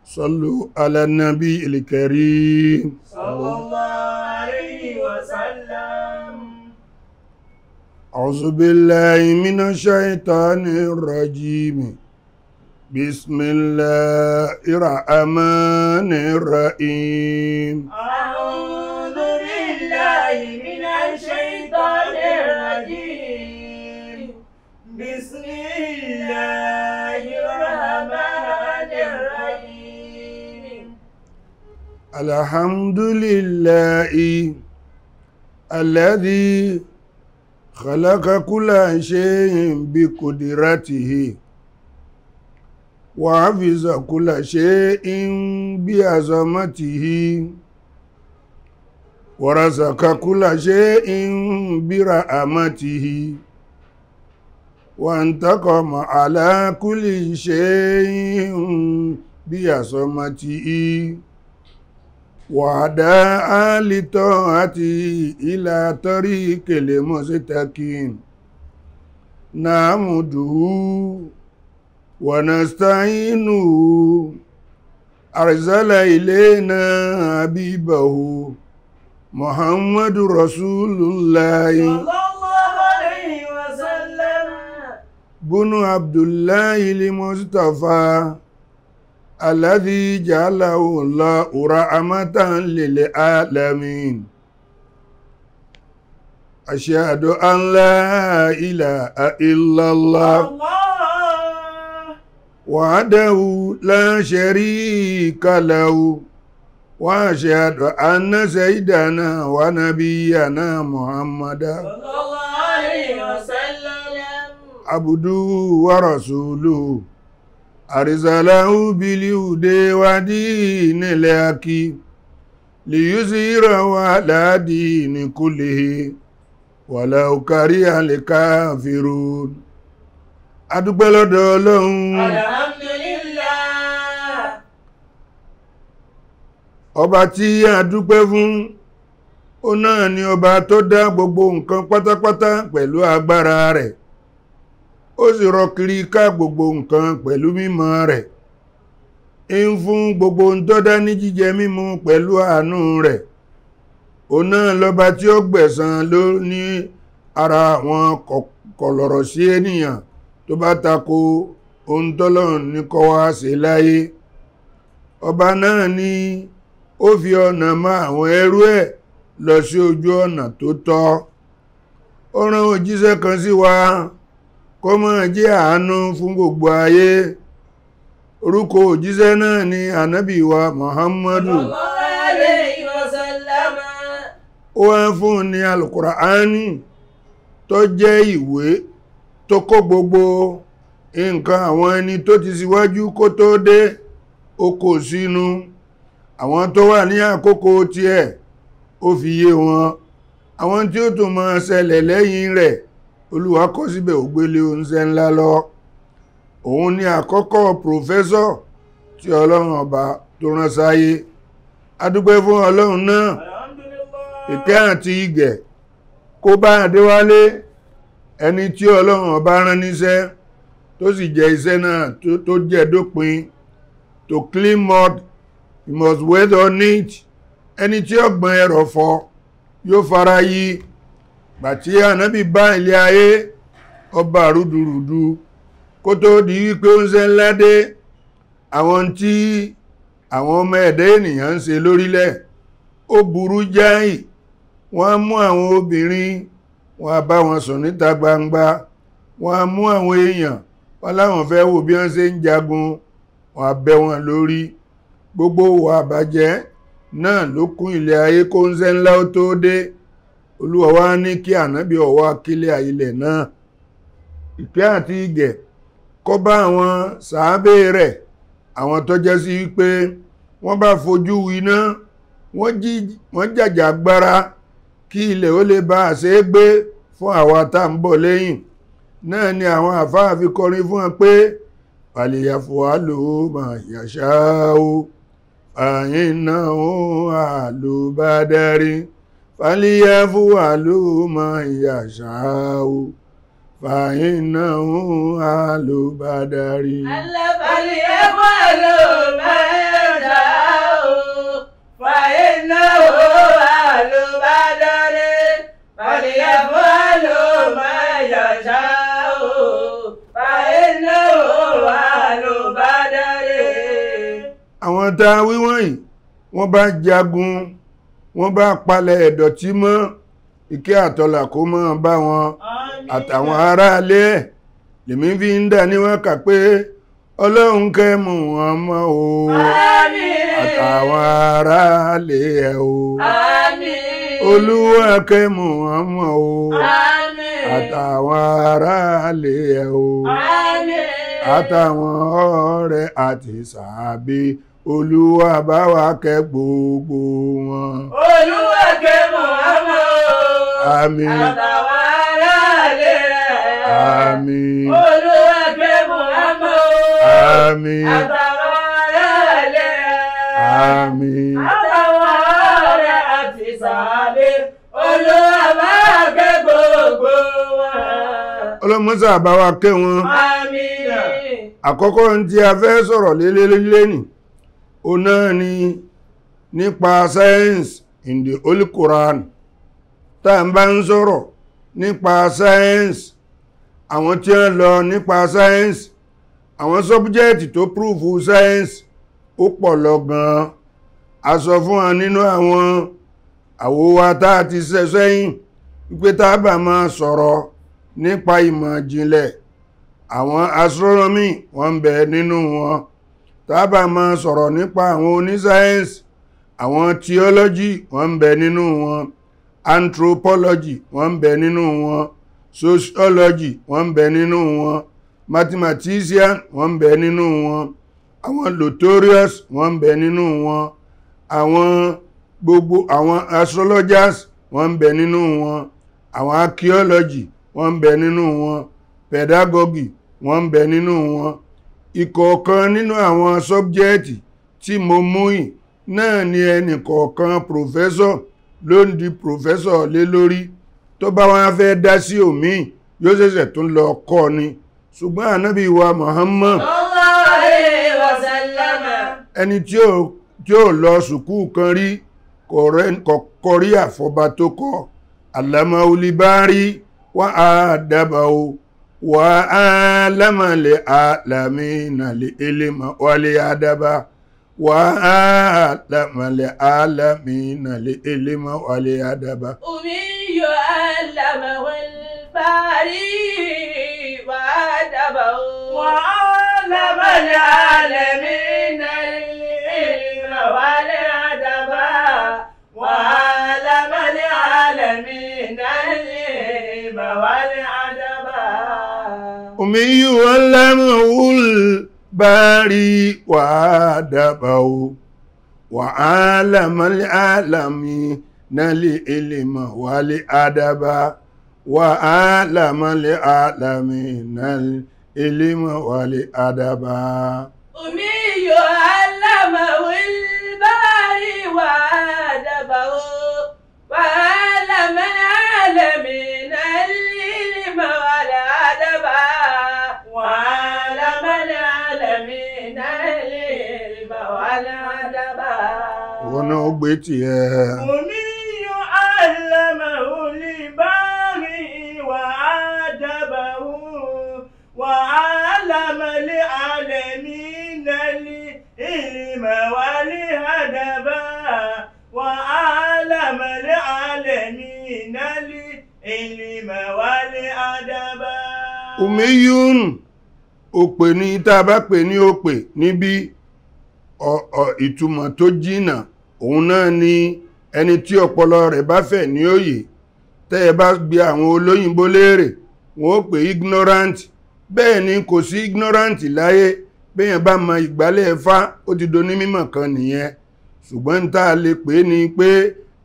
صلوا على النبي الكريم صلى الله عليه وسلم. أعوذ بالله من الشيطان الرجيم بسم الله الرحمن الرحيم. أعوذ بالله من الشيطان الرجيم بسم الله الرحمن الرحيم. الحمد لله الذي خلق كل شيء بقدرته وحفظ كل شيء بعظمته ورزق كل شيء برحمته وانتقم على كل شيء بعصمته وهدى لطاعته إلى طريق المستقيم. نحمده ونستعينه أرسل إلينا حبيبه محمد رسول الله صلى الله عليه وسلم بن عبد الله المصطفى الذي جعله الله رحمة للعالمين. أشهد أن لا إله إلا الله وحده لا شريك له وأشهد أن سيدنا ونبينا محمدا صلى الله عليه وسلم عبده ورسوله أرسله بالهدى ودين الحق ليظهره على دين كله ولو كره الكافرون. Adúpẹ́ lọ́dọ̀ Ọlọ́run. Alhamdulillah. Ọba tí a dúpẹ́ fún, ó náà ni ọba tó dá gbogbo nǹkan pátápátá pẹ̀lú agbára rẹ̀. Ó sì rọ kiri ká gbogbo nǹkan pẹ̀lú mímọ́ rẹ̀. ń fún gbogbo ń tó dá ní jíjẹ mímu pẹ̀lú àánú rẹ̀. Ó náà lọ́ba tí ó gbẹ̀san ló ní ara àwọn kọ̀lọ̀rọ̀ sí ènìyàn tó bá tako ohun tọ́lọ́run ní kó wá ṣe láyé. Ọba náà ni ó fi ọ̀nà mọ́ àwọn ẹrú ẹ̀ lọ sí ojú ọ̀nà tó tọ́. Ó rán òjíṣẹ́ kan sí wa kó máa jẹ́ àánú fún gbogbo ayé. Orúkọ òjíṣẹ́ náà ni ànábì wa Muhammadu. Sallallahu alayhi wa sallam. Ó wá fún ní Al-Qur'ani tó jẹ́ ìwé tó kó gbogbo nǹkan àwọn ẹni tó ti síwájú kó tó dé, ó kó sínú. Àwọn tó wà ní àkókò tiẹ̀ ó fi yé wọn. Àwọn tí ó tún máa ṣẹlẹ̀ lẹ́yìn rẹ̀ Olúwa kọ síbẹ̀ ó gbélé oúnjẹ ńlá lọ. Òun ni àkọ́kọ́ pòfẹ́sọ̀ tí Ọlọ́run ọba tó rán sáyé. A dúpẹ́ fún Ọlọ́run náà. Alhamdulillah. Ìkẹ́ àti ìgẹ̀ kó bá Adéwálé, ẹni tí Ọlọ́run ọba rán níṣẹ́ tó sì jẹ́ iṣẹ́ náà tó jẹ́ dópin. To clean mud, you must wait on it. Ẹni tí ọgbọ̀n ẹrọ̀fọ̀ yóò fara yí. Gbàtí ànábì bá ilé ayé ọba rúdurùdu kó tó di wípé ó ń ṣe ńlá dé. Àwọn tí àwọn ọmọ ẹ̀dá ènìyàn ń ṣe lórílẹ̀ ó burú jáì. Wọ́n mú àwọn obìnrin, wọ́n bá wọn sùn níta gbangba. Wọ́n mú àwọn èèyàn, wọ́n láwọn fẹ́ wò bí wọ́n ṣe ń jagun, wọ́n bẹ́ wọn lórí. Gbogbo wa bàjẹ́ náà ló kún ilẹ̀ ayé kó ń ṣe ńlá ó tó dé. Olúwa wá ní kí ànábì ọwọ́ akílẹ̀ ilẹ̀ náà. Ìkẹ́ àti ìgẹ̀ kó bá àwọn sàábé rẹ̀, àwọn tó jẹ́ sí wípé wọ́n bá fojú winá, wọ́n jàjàgbara kí ilẹ̀ ó lè bá àṣẹ gbé fún àwa tá ń bọ̀ lẹ́yìn. Náà ni àwọn àfáà fi kọrin fún wọn pé fàlìyàfùwálò mà yàṣáwó fàyínnáwó àlùbádárí fàlìyàfùwálò mà yàṣáwó fàyínnáwó àlùbádárí. Fàlìyàfùwálò mà àwọn tá a wí wọ̀nyí wọ́n bá jagun wọ́n bá palẹ̀ ẹ̀dọ̀tí mọ́ ìkẹ́ àtọlà kó mọ́ bá wọn àtàwọn aráalé ẹ̀ lèmi fi ń dá níwọ̀n kà pé ọlọ́run kẹ́ Muhammad o àtàwọn aráalé ẹ̀ o olúwa kẹ́ Muhammad o àtàwọn aráalé ẹ̀ o àtàwọn ọ̀rẹ́ àti sàábé olúwa bá wa kẹ́ gbogbo wọn. Olúwa kẹ́ Muhammad àmín àtàwọn aráalé rẹ̀. àmín Olúwa kẹ́ Muhammad àmín àtàwọn aráalé rẹ̀. àmín Àtàwọn ọ̀rẹ́ àti sàábé olúwa bá wa kẹ́ gbogbo wọn. ọlọ́mọ́sà bá wa kẹ́ wọn. Àmín. àkọ́kọ́ tí a fẹ́ sọ̀rọ̀ lélẹ́lẹ́lẹ́ni ó náà ni nípa science in the Holy Quran. tá ń bá ń sọ̀rọ̀ nípa science, àwọn tí wọ́n lọ nípa science, àwọn sọ́bújẹ́ẹ̀tì tó prúfù science ó pọ̀ lọ gan-an. a sọ fún wa nínú àwọn àwòwá tá a ti ṣe sẹ́yìn wípé tá a bá máa sọ̀rọ̀ nípa ìmọ̀ ìjìnlẹ̀, àwọn astronomy wọ́n ń bẹ nínú wọn. tá a bá máa sọ̀rọ̀ nípa àwọn onísáyẹ́nsì, àwọn theology wọ́n ń bẹ nínú wọn, anthropology wọ́n ń bẹ nínú wọn, sociology wọ́n ń bẹ nínú wọn, mathematician wọ́n ń bẹ nínú wọn, àwọn lotorious wọ́n ń bẹ nínú wọn, àwọn gbogbo àwọn astrologers wọ́n ń bẹ nínú wọn, àwọn archaeology wọ́n ń bẹ nínú wọn, pedagogy wọ́n ń bẹ nínú wọn. ìkọ̀ọ̀kan nínú àwọn sọ́bjẹ́ẹ̀tì tí mo mú yìí náà ni ẹnì kọ̀ọ̀kan professor ló ń di professor lé lórí. tó bá wọn fẹ́ dá sí òmíì yóò ṣẹ̀ṣẹ̀ tún lọ kọ́ ni. ṣùgbọ́n ànábì wa Muhammad Sallallahu alaihi wasallam. ẹni tí ó lọ sùkúù kan rí kọ̀kọ́ rí àfọba tó kọ́ àlámà olùbárí wà á dábàá o wà á lámàlẹ̀ àlámìnà lè ilmà wálé àdábà wà á lámàlẹ̀ àlámìnà lè ilmà wálé àdábà. أمي علمه الباري وأدبه وعلم العالمين العلم والأدب وعلم العالمين العلم والأدب. أمي علمه الباري وأدبه وعلم العالمين العلم والأدب وعلم العالمين العلم والأدب. أمي علمه الباري وأدبه وعلم العالمين العلم والأدب وعلم العالمين العلم والأدب. wọ́n náà gbé tiẹ̀. أمي علمه الباري وأدبه وعلم العالمين العلم والأدب وعلم العالمين العلم والأدب. Umiyun òpè ní tá a bá pè ní òpè níbi ìtumọ̀ tó jìnnà, òun náà ni ẹni tí ọpọlọ rẹ̀ bá fẹ̀ ní òye. tẹ́ ẹ bá gbé àwọn olóyìnbó léèrè wọ́n ó pè ignorant. bẹ́ẹ̀ ni kò sí ignorant láyé. bẹ́yẹn bá mọ ìgbálẹ̀ ẹ̀fá ó ti do ní mímọ̀ kan nìyẹn. ṣùgbọ́n tá a lè pè ní pé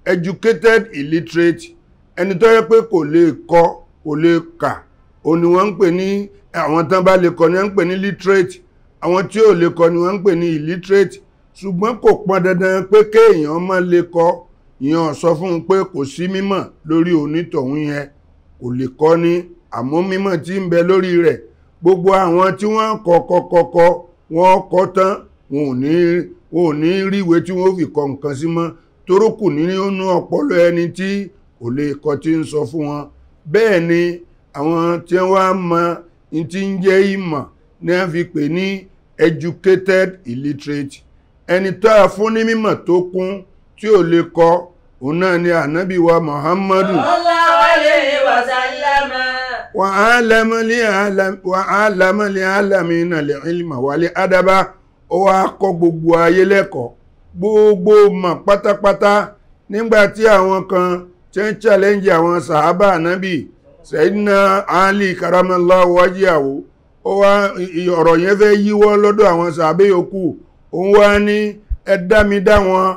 educated illiterate, ẹni tó yẹ pé kò lè kọ kò lè kà, ó ní wọ́n ń pè ní àwọn tán bá lè kọ ni wọ́n ń pè ní literate, àwọn tí ò lè kọ ni wọ́n ń pè ní illiterate. ṣùgbọ́n kò pọn dandan pé kéèyàn má lè kọ, ìyẹn sọ fún un pé kò sí mímọ̀ lórí onítọ̀hún yẹn, kò lè kọ́ ní àmọ́ mímọ̀ tí ń bẹ lórí rẹ̀. gbogbo àwọn tí wọ́n kọ́kọ́ wọ́n kọ́ tán wọn ò ní ríwé tí wọ́n fi kọ nǹkan sí mọ́, torókù nínú ọpọlọ ẹni tí kò lè kọ tí ń sọ fún wọn. bẹ́ẹ̀ ni àwọn tí wọ́n mọ ní tí ń jẹ́ ìmọ̀ ní wọ́n fi pè ní educated illiterate, ẹni tó a fún ní mímọ̀ tó kún tí ò lè kọ òun náà ni ànábì wa Muhammadu sallallahu alayhi wa sallam. wa alama li alamina li ilma wa li adaba ó wá kọ́ gbogbo ayé lẹ́kọ̀ọ́ gbogbo mọ̀ pátápátá nígbàtí àwọn kan tí ń challenge àwọn sàhábà ànábì Sayyidina Ali karamallahu wajhahu ó wá ọ̀rọ̀ yẹn fẹ́ yíwọ́ lọ́dọ̀ àwọn sàhábà yòókù òun wá ní ẹ dá mi dá wọn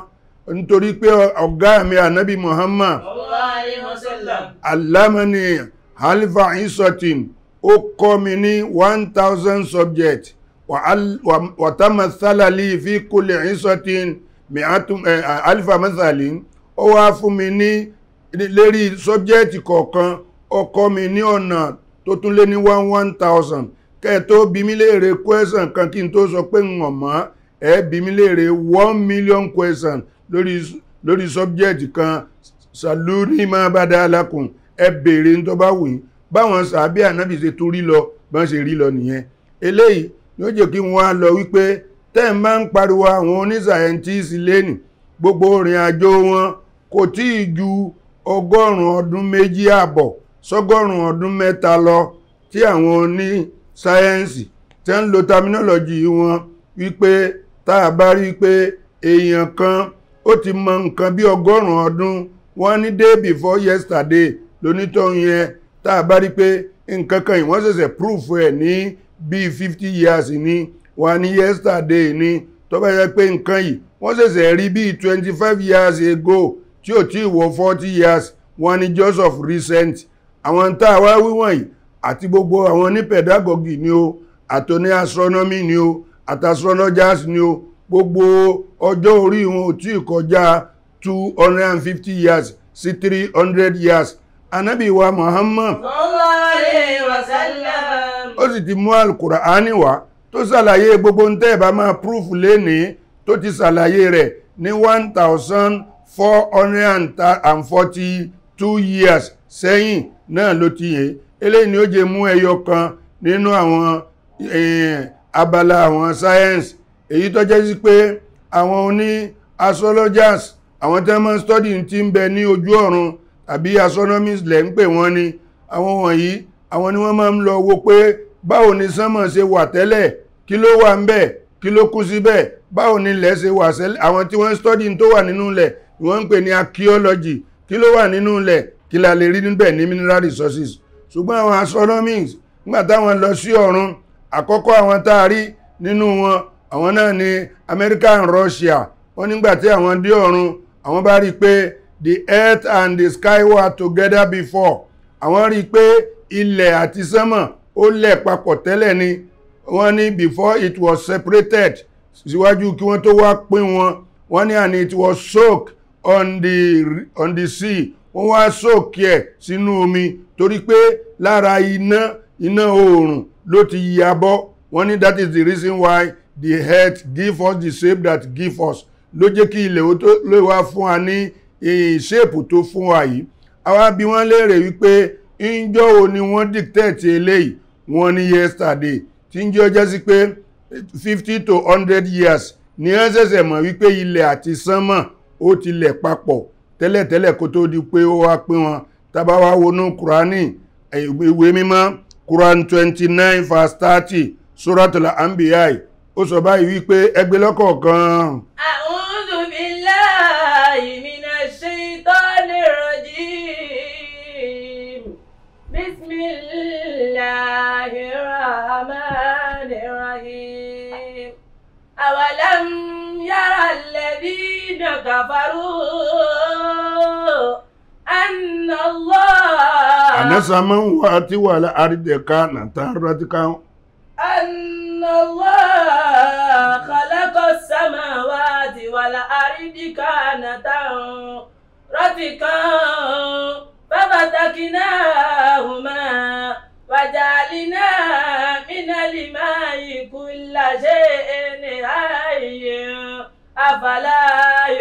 nítorí pé ọ̀gá mi ànábì Muhammad sallallahu alayhi wa sallam. alamani halifa isotin ó kọ́ mi ní 1000 subject wa tamathala li fi kulli isotin alifa mathalin ó wá fún mi ní lérí subject kọ̀ọ̀kan ó kọ́ mi ní ọ̀nà tó tún lé ní 1000 kẹ́ẹ̀tó bí mi léèrè question kan kí n tó sọ pé ń mọ̀ ẹ bí mi léèrè 1 million question lórí subject kan saluni ma bada lakum ẹ béèrè ní tó bá wù yín báwọn sàábí ànábì ṣe tún rí lọ bọ́n ṣe rí lọ nìyẹn eléyìí ni ó jẹ́ kí wọ́n á lọ wípé tẹ́ ẹ̀ máa ń pariwo àwọn oníṣàyẹ́ntìsì lẹ́nì gbogbo ìrìn àjò wọn kò tí ì ju 100 ọdún méjì àbọ̀ sọ́gọ́rùn ọdún mẹ́ta lọ tí àwọn oní sáyẹ́ǹsì tẹ́ ń lo terminology wọn wípé tá a bá rí pé èèyàn kan ó ti mọ nǹkan bí 100 ọdún wọ́n ní day before yesterday lónítọ̀hún yẹn tá a bá rí pé nǹkan kan yìí wọ́n ṣẹ̀ṣẹ̀ proof ẹ̀ ní bíi 50 years ní wọ́n ní yesterday ní tó bá yẹ pé nǹkan yìí wọ́n ṣẹ̀ṣẹ̀ rí bíi 25 years ago tí ò tí ì wọ 40 years wọ́n ní just of recent àwọn tá a wá wíwọ̀n yìí àti gbogbo àwọn ní pedagogy ni o àtòní astronomy ni o àti astrologers ni o gbogbo ọjọ́ orí wọn ò tí ì kọjá 250 years sí 300 years Ànábì wa Muhammad sallallahu alayhi wa sallam. ó sì ti mú Al-Qur'ani wá tó ṣàlàyé gbogbo ń tẹ́ bá máa proof lénìí tó ti ṣàlàyé rẹ̀ ní 1442 years sẹ́yìn náà ló ti yẹ eléyìí ni ó jẹ́ mú ẹyọ kan nínú àwọn abala àwọn science èyí tó jẹ́ sí pé àwọn oní astrologers àwọn tí wọ́n máa ń study tí ń bẹ ní ojú ọ̀run tàbí astronomist lẹ́ ń pè wọ́n ní àwọn wọ̀nyí àwọn ni wọ́n máa ń lọ wo pé báwo ni sánmọ̀ ṣe wà tẹ́lẹ̀ kí ló wà ń bẹ̀ kí ló kú síbẹ̀ báwo ni ilẹ̀ ṣe wà sẹ́lẹ̀ àwọn tí wọ́n ń study tó wà nínú ilẹ̀ ni wọ́n ń pè ní archaeology kí ló wà nínú ilẹ̀ kí la lè rí níbẹ̀ ní mineral resources ṣùgbọ́n àwọn astronomists nígbà táwọn lọ sí ọ̀run àkọ́kọ́ àwọn tá a rí nínú wọn àwọn náà ni America and Russia wọ́n nígbà tí àwọn dé ọ̀run àwọn bá rí pé the earth and the sky were together before àwọn rí pé ilẹ̀ àti sánmọ̀ ó lẹ̀ papọ̀ tẹ́lẹ̀ ni wọ́n ní before it was separated síwájú kí wọ́n tó wá pín wọn wọ́n ní and it was soaked on the sea wọ́n wá soak ẹ̀ sínú omi torí pé lára iná oòrùn ló ti yabọ́ wọ́n ní that is the reason why the earth give us the shape that give us ló jẹ́ kí ilẹ̀ ó tó lè wá fún wa ní shape tó fún wa yìí àwa bí wọ́n léèrè wípé ìjọ́ wo ni wọ́n dictate eléyìí wọ́n ní yesterday tí ń jẹ́ ọjọ́ sí pé 50 to 100 years ní ẹ́ ṣẹ̀ṣẹ̀ mọ̀ wípé ilẹ̀ àti sánmọ̀ ó ti lẹ̀ papọ̀ tẹ́lẹ̀tẹ́lẹ̀ kó tó di pé ó wá pín wọn tábà wá wọnú Kùránì ìwé mímọ́ Quran 29 verse 30 Suratul Anbiya ó sọ báyìí wípé ẹgbẹ́ lọ́kọ̀ọ̀kan. A'udhu billahi minash shaitanir rajim. Bismillahir rahmanir rahim. Awalam yara alladhina kafaru anna Allah anasamawati wal ardi kanata ratkan أن الله خلق السماوات والأرض كانتا رتقا ففتقناهما وجعلنا من الماء كل شيء حي أفلا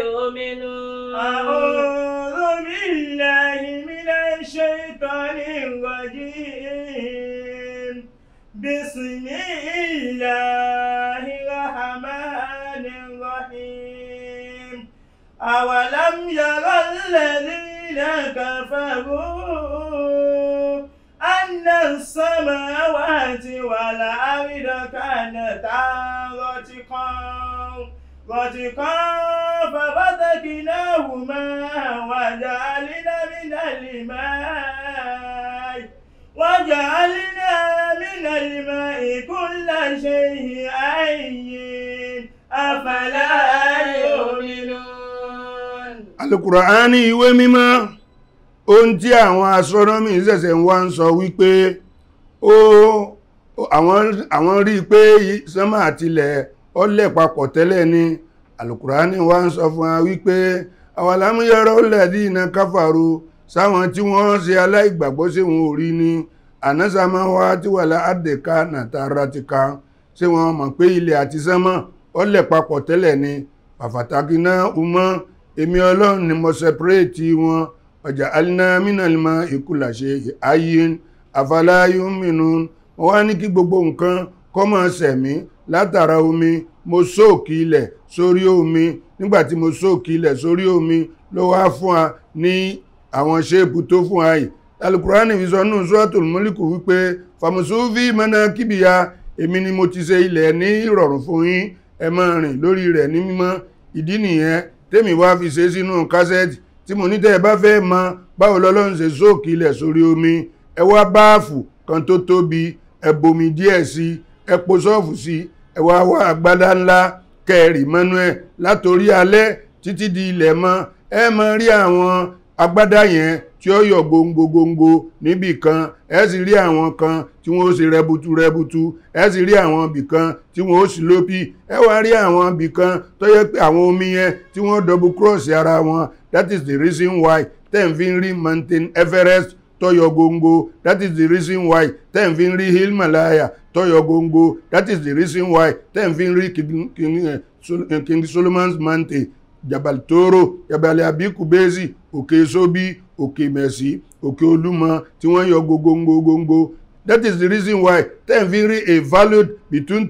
يؤمنون أعوذ بالله من الشيطان الرجيم بسم الله الرحمن الرحيم أولم ير الذين كفروا أن السماوات والأرض كانتا رتقا ففتقناهما وجعلنا من الماء كل شيء حي أفلا يؤمنون. Al-Qur'ani ìwé mímọ́ ohun tí àwọn astronomy ṣẹ̀ṣẹ̀ wá ń sọ wípé àwọn rí pé sánmà àtilẹ̀ ó lẹ̀ papọ̀ tẹ́lẹ̀ ni. Al-Qur'ani wá ń sọ fún wa wípé awalam yarau alladhina kafaru sáwọn tí wọ́n ṣe aláìgbàgbọ́ sí wọn ò rí ní anna samawati wal ardi kanata ratika ṣé wọ́n mọ̀ pé ilẹ̀ àti sánmà ó lẹ̀ papọ̀ tẹ́lẹ̀ ni fafataknahuma èmi Ọlọ́run ni mo separate wọn waja'alna minal ma'i kulla shay'in hayyin afala yu'minun. wọ́n wá ní kí gbogbo nǹkan kó máa ṣẹ̀mí látara omi. Mo sóòkì ilẹ̀ sórí omi. Nígbàtí mo sóòkì ilẹ̀ sórí omi ló wá fún wa ní àwọn ṣéèpù tó fún wa yìí. Al-Qur'ani fi sọ nínú Suratul Mulk wípé famusufi manakibiya èmi ni mo ti ṣe ilẹ̀ ní ìrọ̀rùn fún yín ẹ máa rìn lórí rẹ̀ ní mímọ́. Ìdí nìyẹn tèmi wá fi ṣe sínú kásẹ̀tì tí mo ní tẹ́ ẹ bá fẹ́ mọ̀ báwo lọ́lọ́run ṣe sóòkì ilẹ̀ sórí omi ẹ wá báàfù kan tó tóbi ẹ bomi díẹ̀ sí ẹ po sọ́ọ̀fù sí ẹ wá agbádá ńlá kẹrì mọ́nú ẹ̀ látorí alẹ́ títí di ilẹ̀ mọ́. Ẹ máa rí àwọn agbádá yẹn tí ó yọ gbòǹgbò níbì kan. Ẹ sì rí àwọn kan tí wọ́n ó sì rẹbutu. Ẹ sì rí àwọn ibì kan tí wọ́n ó sì lópì. Ẹ wá rí àwọn ibì kan tó yẹ pé àwọn omi yẹn tí wọ́n double cross ara wọn. That is the reason why ten fi ń rí mountain Everest tọ́yọ góńgó. That is the reason why ten fi ń rí Himalaya tọ́yọ góńgó. That is the reason why ten fi ń rí King Solomon's Mountain, Jabal Toro, Jabal Abiku Bezi, Òkè Sobi, Òkè Mẹ̀sí, Òkè Olúmọ tí wọ́n yọ góńgó. That is the reason why ten fi ń rí a value between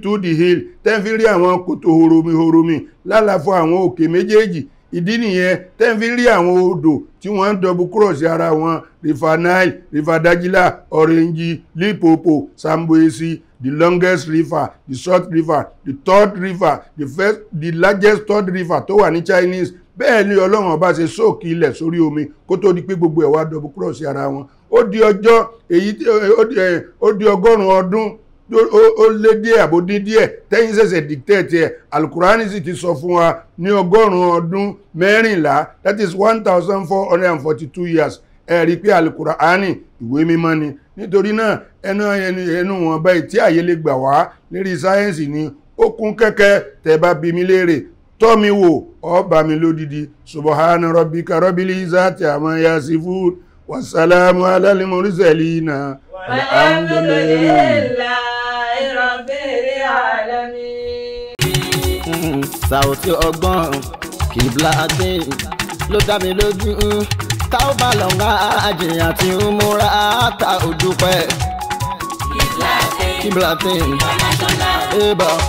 two the hill. Ten fi ń rí àwọn kòtò horomi lálàfo àwọn òkè méjèèjì. Ìdí nìyẹn ten fi ń rí àwọn odò tí wọ́n ń double cross ara wọn. River Nile, River Dajila, Orange, Limpopo, Samboesi, the longest river, the short river, the third river, the largest third river tó wà ní Chinese. Bẹ́ẹ̀ ni Ọlọ́run ọba ṣe sóòkì ilẹ̀ sórí omi kó tó di pé gbogbo ẹ̀ wá double cross ara wọn. Ó di ọjọ́ èyí ó di ọgọ́rùn-ún ọdún ó lé díẹ̀ àbódí díẹ̀ tẹ́yìn ṣẹ̀ṣẹ̀ dictate ẹ̀. Al-Qur'ani sì ti sọ fún wa ní ọgọ́rùn-ún ọdún mẹ́rìnlá, that is 1442 years. Ẹ rí pé Al-Qur'ani ìwé mímọ́ ni. Nítorí náà ẹnu wọn báyìí tí àyè lè gbà wá lérí sáyẹ́ǹsì ni ó kún kẹ́kẹ́. Tẹ́ bá bi mí léèrè tọ́ mi wò ó bá mi lódìdí. Subhana rabbika rabbil izzati amma yasifun wassalamu alal mursalina walhamdulillahi rabbil alamin. Sàòtí ọgbọ́n Qiblatyn ló dá mi lójú tá ó bá lọ ń Hajj àti Umrah tá ò dúpẹ́. Qiblatyn International Travels